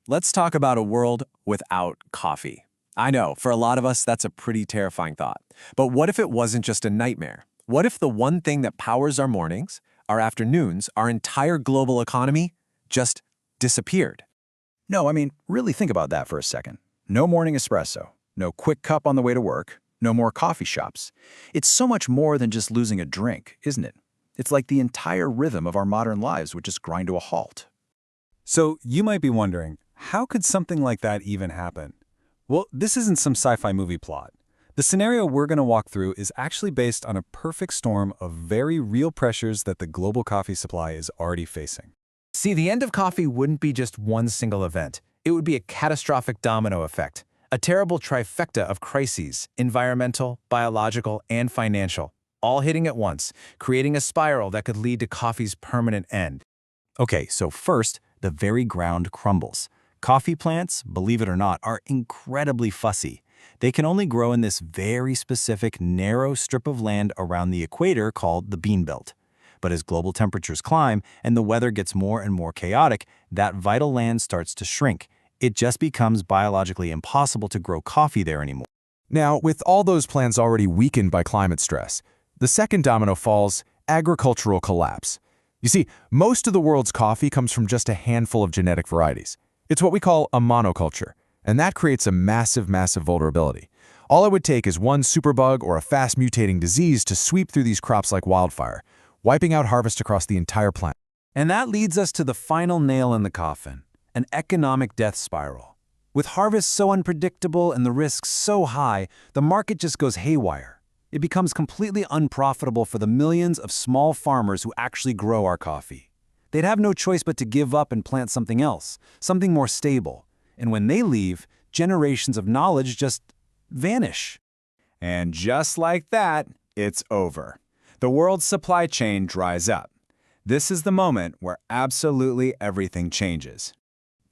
Let's talk about a world without coffee. I know, for a lot of us, that's a pretty terrifying thought. But what if it wasn't just a nightmare? What if the one thing that powers our mornings, our afternoons, our entire global economy just disappeared? No, really think about that for a second. No morning espresso, no quick cup on the way to work, no more coffee shops. It's so much more than just losing a drink, isn't it? It's like the entire rhythm of our modern lives would just grind to a halt. So you might be wondering, how could something like that even happen? Well, this isn't some sci-fi movie plot. The scenario we're going to walk through is actually based on a perfect storm of very real pressures that the global coffee supply is already facing. See, the end of coffee wouldn't be just one single event. It would be a catastrophic domino effect, a terrible trifecta of crises, environmental, biological, and financial, all hitting at once, creating a spiral that could lead to coffee's permanent end. Okay, so first, the very ground crumbles. Coffee plants, believe it or not, are incredibly fussy. They can only grow in this very specific, narrow strip of land around the equator called the bean belt. But as global temperatures climb and the weather gets more and more chaotic, that vital land starts to shrink. It just becomes biologically impossible to grow coffee there anymore. Now, with all those plants already weakened by climate stress, the second domino falls: agricultural collapse. You see, most of the world's coffee comes from just a handful of genetic varieties. It's what we call a monoculture, and that creates a massive vulnerability. All it would take is one superbug or a fast-mutating disease to sweep through these crops like wildfire, wiping out harvest across the entire planet. And that leads us to the final nail in the coffin, an economic death spiral. With harvests so unpredictable and the risks so high, the market just goes haywire. It becomes completely unprofitable for the millions of small farmers who actually grow our coffee. They'd have no choice but to give up and plant something else, something more stable. And when they leave, generations of knowledge just vanish. And just like that, it's over. The world's supply chain dries up. This is the moment where absolutely everything changes.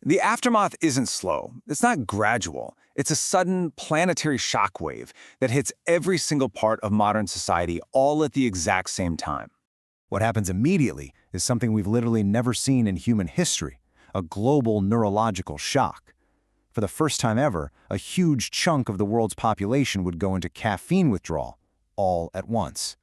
The aftermath isn't slow. It's not gradual. It's a sudden planetary shockwave that hits every single part of modern society all at the exact same time. What happens immediately is something we've literally never seen in human history, a global neurological shock. For the first time ever, a huge chunk of the world's population would go into caffeine withdrawal, all at once.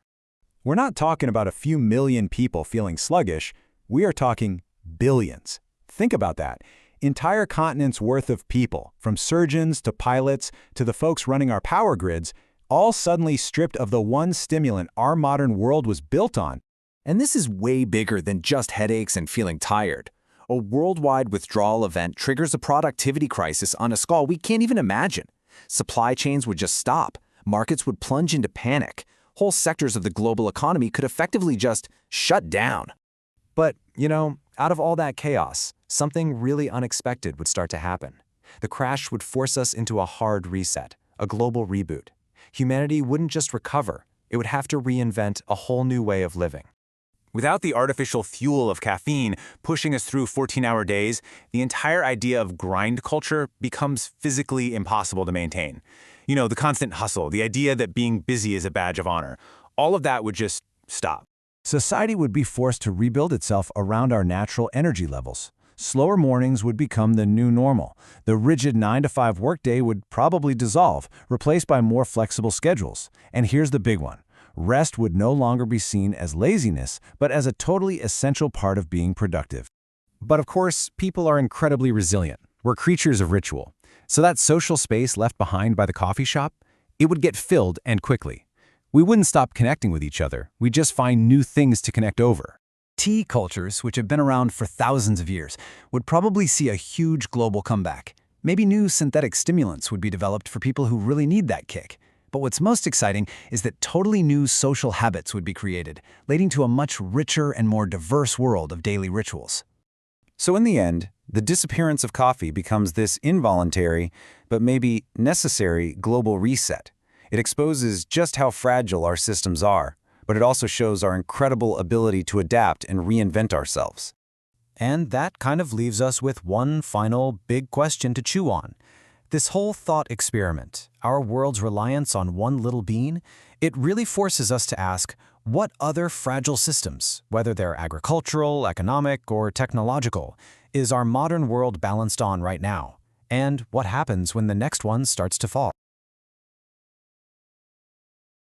We're not talking about a few million people feeling sluggish. We are talking billions. Think about that. Entire continents worth of people, from surgeons to pilots to the folks running our power grids, all suddenly stripped of the one stimulant our modern world was built on. And this is way bigger than just headaches and feeling tired. A worldwide withdrawal event triggers a productivity crisis on a scale we can't even imagine. Supply chains would just stop. Markets would plunge into panic. Whole sectors of the global economy could effectively just shut down. But, out of all that chaos, something really unexpected would start to happen. The crash would force us into a hard reset, a global reboot. Humanity wouldn't just recover, it would have to reinvent a whole new way of living. Without the artificial fuel of caffeine pushing us through 14-hour days, the entire idea of grind culture becomes physically impossible to maintain. The constant hustle, the idea that being busy is a badge of honor, all of that would just stop. Society would be forced to rebuild itself around our natural energy levels. Slower mornings would become the new normal. The rigid 9-to-5 workday would probably dissolve, replaced by more flexible schedules. And here's the big one. Rest would no longer be seen as laziness, but as a totally essential part of being productive. But of course, people are incredibly resilient. We're creatures of ritual. So that social space left behind by the coffee shop, it would get filled, and quickly. We wouldn't stop connecting with each other. We'd just find new things to connect over. Tea cultures, which have been around for thousands of years, would probably see a huge global comeback. Maybe new synthetic stimulants would be developed for people who really need that kick. But what's most exciting is that totally new social habits would be created, leading to a much richer and more diverse world of daily rituals. So in the end, the disappearance of coffee becomes this involuntary, but maybe necessary global reset. It exposes just how fragile our systems are, but it also shows our incredible ability to adapt and reinvent ourselves. And that kind of leaves us with one final big question to chew on. This whole thought experiment, our world's reliance on one little bean, it really forces us to ask, What other fragile systems, whether they're agricultural, economic, or technological, is our modern world balanced on right now? And what happens when the next one starts to fall?